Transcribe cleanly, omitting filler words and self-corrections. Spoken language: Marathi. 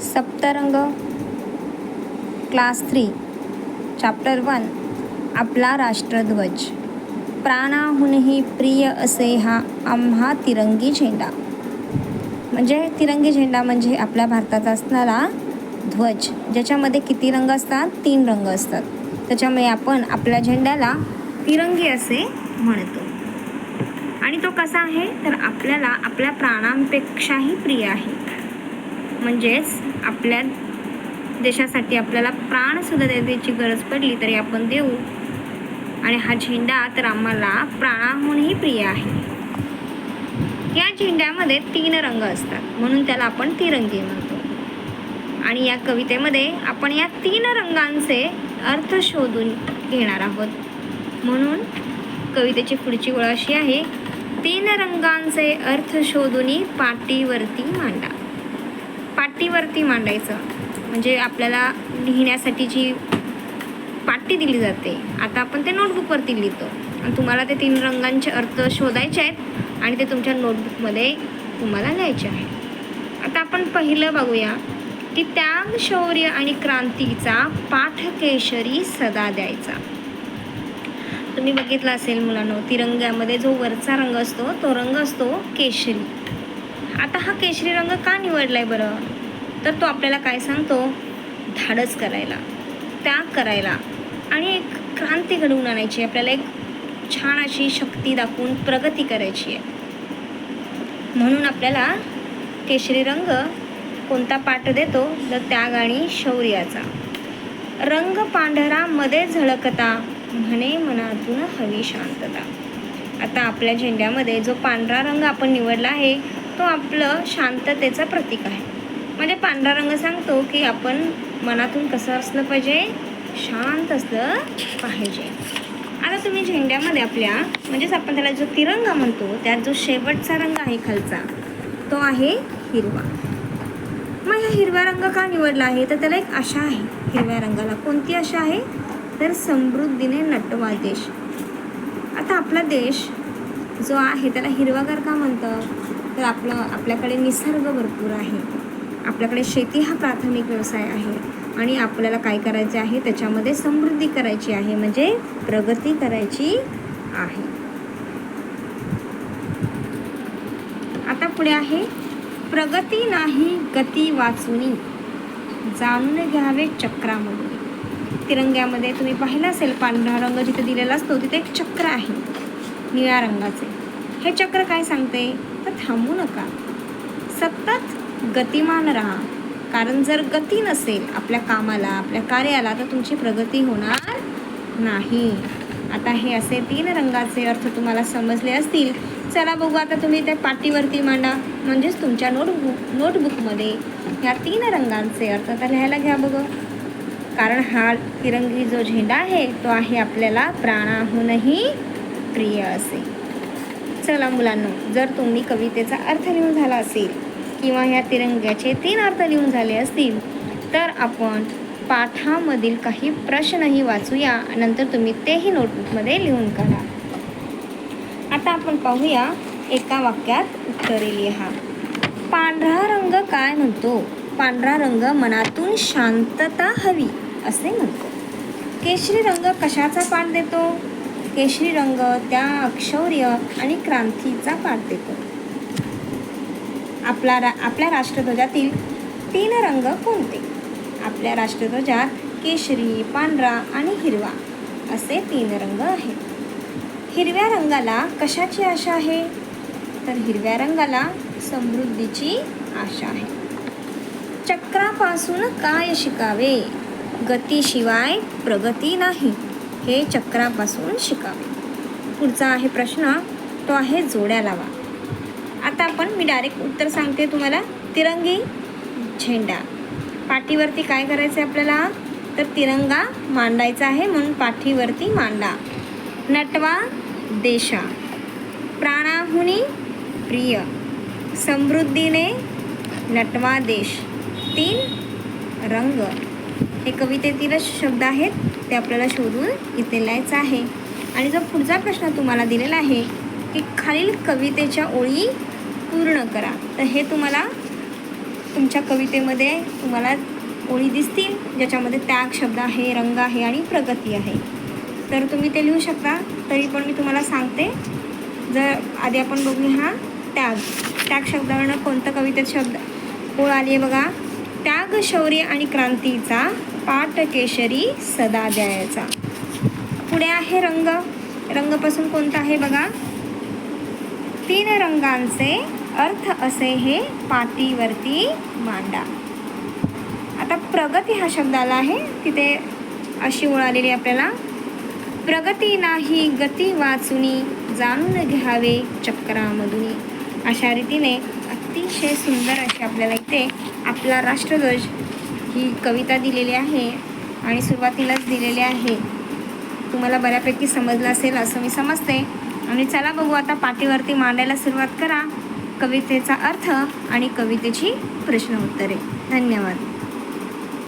सप्तरंग क्लास 3 चॅप्टर 1 आपला राष्ट्रध्वज. प्राणाहूनही प्रिय असे हा आम्हा तिरंगी झेंडा. म्हणजे तिरंगी झेंडा म्हणजे आपल्या भारताचा असणारा ध्वज, ज्याच्यामध्ये किती रंग असतात? 3 रंग असतात. त्याच्यामुळे आपण आपल्या झेंड्याला तिरंगी असे म्हणतो. आणि तो कसा आहे तर आपल्याला आपल्या प्राणांपेक्षाही प्रिय आहे. म्हणजेच आपल्या देशासाठी आपल्याला प्राणसुद्धा द्यायची गरज पडली तरी आपण देऊ. आणि हा झेंडा तर आम्हाला प्राणाहूनही प्रिय आहे. या झेंड्यामध्ये 3 रंग असतात म्हणून त्याला आपण तिरंगी म्हणतो. आणि या कवितेमध्ये आपण या 3 रंगांचे अर्थ शोधून घेणार आहोत. म्हणून कवितेची पुढची ओळ अशी आहे, 3 रंगांचे अर्थ शोधून पाटीवरती मांडा. पाटीवरती मांडायचं म्हणजे आपल्याला लिहिण्यासाठी जी पाटी दिली जाते, आता आपण ते नोटबुकवरती लिहितो आणि तुम्हाला ते 3 रंगांचे अर्थ शोधायचे आहेत आणि ते तुमच्या नोटबुकमध्ये तुम्हाला लिहायचे आहे. आता आपण पहिलं बघूया की त्याग, शौर्य आणि क्रांतीचा पाठ केशरी सदा द्यायचा. तुम्ही बघितलं असेल मुलांनो, तिरंग्यामध्ये जो वरचा रंग असतो तो रंग असतो केशरी. आता हा केशरी रंग का निवडलाय बरं? तर तो आपल्याला काय सांगतो? धाडस करायला, त्याग करायला आणि एक क्रांती घडवून आणायची. आपल्याला एक छान अशी शक्ती दाखवून प्रगती करायची आहे. म्हणून आपल्याला केशरी रंग कोणता पाठ देतो? तर त्याग आणि शौर्याचा. रंग पांढरा मध्ये झळकता, म्हणे मनातून हवी शांतता. आता आपल्या झेंड्यामध्ये जो पांढरा रंग आपण निवडला आहे तो आपलं शांततेचं प्रतीक आहे. म्हणजे पांढरा रंग सांगतो की आपण मनातून कसं असलं पाहिजे? शांत असलं पाहिजे. आता तुम्ही झेंड्यामध्ये आपल्या म्हणजेच आपण त्याला जो तिरंगा म्हणतो त्यात जो शेवटचा रंग आहे खालचा तो आहे हिरवा. मग हा हिरवा रंग का निवडला आहे? तर त्याला एक आशा आहे हिरव्या रंगाला. कोणती आशा आहे? तर समृद्धीने नटवा देश. आता आपला देश जो आहे त्याला हिरवागार का म्हणतं? तर आपल्याकडे निसर्ग भरपूर आहे, आपल्याकडे शेती हा प्राथमिक व्यवसाय आहे आणि आपल्याला काय करायचे आहे? त्याच्यामध्ये समृद्धी करायची आहे, म्हणजे प्रगती करायची आहे. आता पुढे आहे, प्रगती नाही गती वाचुनी, जाणून घ्यावे चक्रामधून. तिरंग्यामध्ये तुम्ही पाहिलं असेल पांढरा रंग जिथे दिलेला असतो तिथे एक चक्र आहे निळ्या रंगाचे. हे चक्र काय सांगते? तर थांबू नका, सतत गतिमान राहा. कारण जर गती नसेल आपल्या कामाला, आपल्या कार्याला, तर तुमची प्रगती होणार नाही. आता हे असे 3 रंगाचे अर्थ तुम्हाला समजले असतील. चला बघू आता तुम्ही त्या पाटीवरती मांडा. म्हणजेच तुमच्या नोटबुकमध्ये ह्या 3 रंगांचे अर्थ आता लिहायला घ्या बघ. कारण हा तिरंगी जो झेंडा आहे तो आहे आपल्याला प्राणाहूनही प्रिय असे. चला मुलांनो, जर तुम्ही कवितेचा अर्थ लिहून झाला असेल किंवा ह्या तिरंग्याचे 3 अर्थ लिहून झाले असतील तर आपण पाठामधील काही प्रश्नही वाचूया. नंतर तुम्ही तेही नोटबुकमध्ये लिहून काढा. आता आपण पाहूया एका वाक्यात उत्तरे लिहा. पांढरा रंग काय म्हणतो? पांढरा रंग मनातून शांतता हवी असे म्हणतो. केशरी रंग कशाचा पाठ देतो? केशरी रंग त्याग, शौर्य आणि क्रांतीचा पाठ देतो. आपल्या राष्ट्रध्वजातील 3 रंग कोणते? आपल्या राष्ट्रध्वजात केशरी, पांढरा आणि हिरवा असे 3 रंग आहेत. हिरव्या रंगाला कशाची आशा आहे? तर हिरव्या रंगाला समृद्धीची आशा आहे. चक्रापासून काय शिकावे? गतीशिवाय प्रगती नाही, हे चक्रापासून शिकावे. पुढचा आहे प्रश्न, तो आहे जोड्या लावा. आता मी डायरेक्ट उत्तर सांगते तुम्हाला. तिरंगी झेंडा, पाठीवरती काय करायचं आहे आपल्याला? तर तिरंगा मांडायचा आहे म्हणून पाठीवरती मांडा. नटवा देशा, प्राणाहुनी प्रिय, समृद्धीने नटवा देश, 3 रंग. हे कवितेतीलच शब्द आहेत, ते आपल्याला शोधून इथे लिहायचं आहे. आणि जो पुढचा प्रश्न तुम्हाला दिलेला आहे की खालील कवितेच्या ओळी पूर्ण करा, तर हे तुम्हाला तुमच्या कवितेमध्ये तुम्हाला ओळी दिसतील ज्याच्यामध्ये त्याग शब्द आहे, रंग आहे आणि प्रगती आहे. तर तुम्ही ते लिहू शकता. तरी पण मी तुम्हाला सांगते. जर आधी आपण बघूया त्याग शब्दावरनं कोणतं कवितेत शब्द ओळ आली आहे बघा. त्याग शौर्य आणि क्रांतीचा पाठ केशरी सदा द्यायचा. पुढे आहे रंगपासून कोणता आहे बघा. 3 रंगांचे अर्थ असे हे पाटीवरती मांडा. आता प्रगती हा शब्द आला आहे. तिथे अशी ओळ आलेली आपल्याला. प्रगती नाही गती वाचुनी जाणून घ्यावे चक्रामधुनी. अशा रीतीने अतिशय सुंदर अशी आपल्याला इथे आपला राष्ट्रध्वज ही कविता दिलेली आहे आणि सुरुवातीलाच दिलेली आहे. तुम्हाला बऱ्यापैकी समजलं असेल असं मी समजते. आणि चला बघू आता पाटीवरती मांडायला सुरुवात करा कवितेचा अर्थ आणि कवितेची प्रश्न उत्तरे. धन्यवाद.